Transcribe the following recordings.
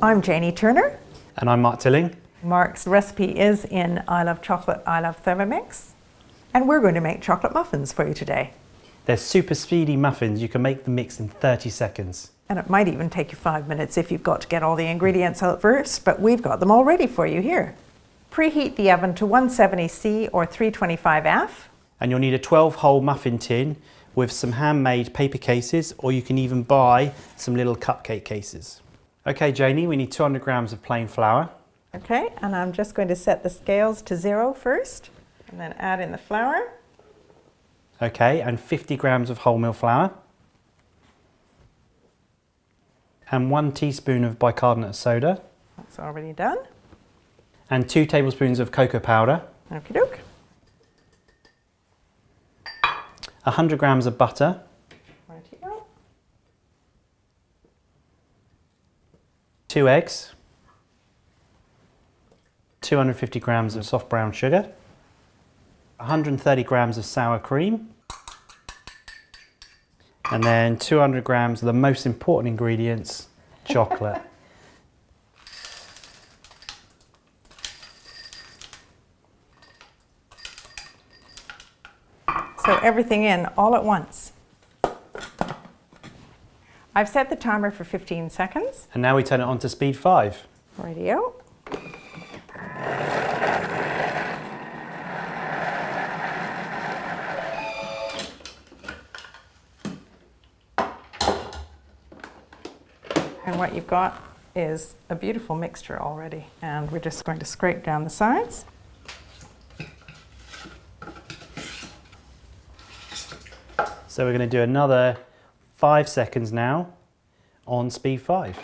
I'm Janie Turner. And I'm Mark Tilling. Mark's recipe is in I Love Chocolate, I Love Thermomix. And we're going to make chocolate muffins for you today. They're super speedy muffins. You can make the mix in 30 seconds. And it might even take you 5 minutes if you've got to get all the ingredients out first, but we've got them all ready for you here. Preheat the oven to 170°C or 325°F. And you'll need a 12-hole muffin tin with some handmade paper cases, or you can even buy some little cupcake cases. Okay, Janie, we need 200 grams of plain flour. Okay, and I'm just going to set the scales to 0 first, and then add in the flour. Okay, and 50 grams of wholemeal flour. And 1 teaspoon of bicarbonate of soda. That's already done. And 2 tablespoons of cocoa powder. Okie doke. 100 grams of butter. Righty-o. 2 eggs. 250 grams of soft brown sugar. 130 grams of sour cream. And then 200 grams of the most important ingredients, chocolate. So everything in all at once. I've set the timer for 15 seconds. And now we turn it on to speed 5. Righty-o. And what you've got is a beautiful mixture already. And we're just going to scrape down the sides. So we're going to do another 5 seconds now on speed 5.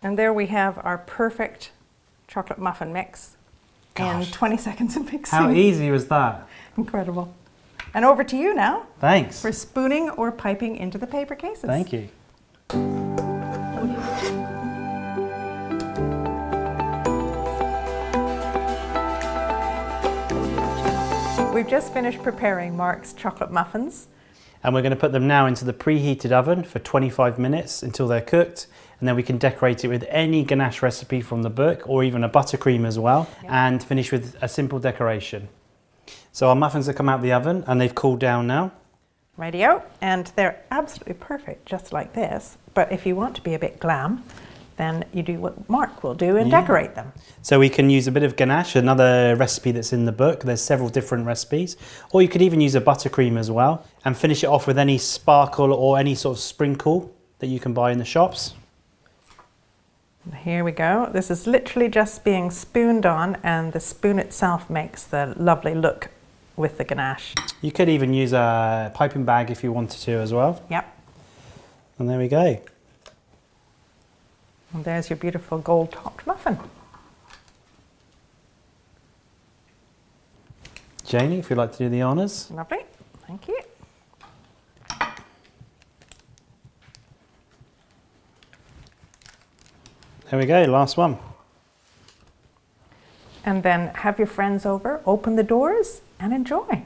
And there we have our perfect chocolate muffin mix in 20 seconds of mixing. How easy was that? Incredible. And over to you now. Thanks. For spooning or piping into the paper cases. Thank you. We've just finished preparing Mark's chocolate muffins. And we're going to put them now into the preheated oven for 25 minutes until they're cooked. And then we can decorate it with any ganache recipe from the book, or even a buttercream as well, and finish with a simple decoration. So our muffins have come out of the oven and they've cooled down now. Righty-o, and they're absolutely perfect, just like this. But if you want to be a bit glam, then you do what Mark will do and decorate them. So we can use a bit of ganache, another recipe that's in the book. There's several different recipes. Or you could even use a buttercream as well, and finish it off with any sparkle or any sort of sprinkle that you can buy in the shops. Here we go. This is literally just being spooned on, and the spoon itself makes the lovely look with the ganache. You could even use a piping bag if you wanted to as well. Yep. And there we go. And there's your beautiful gold-topped muffin. Janie, if you'd like to do the honours. Lovely. Thank you. There we go, last one. And then have your friends over, open the doors, and enjoy.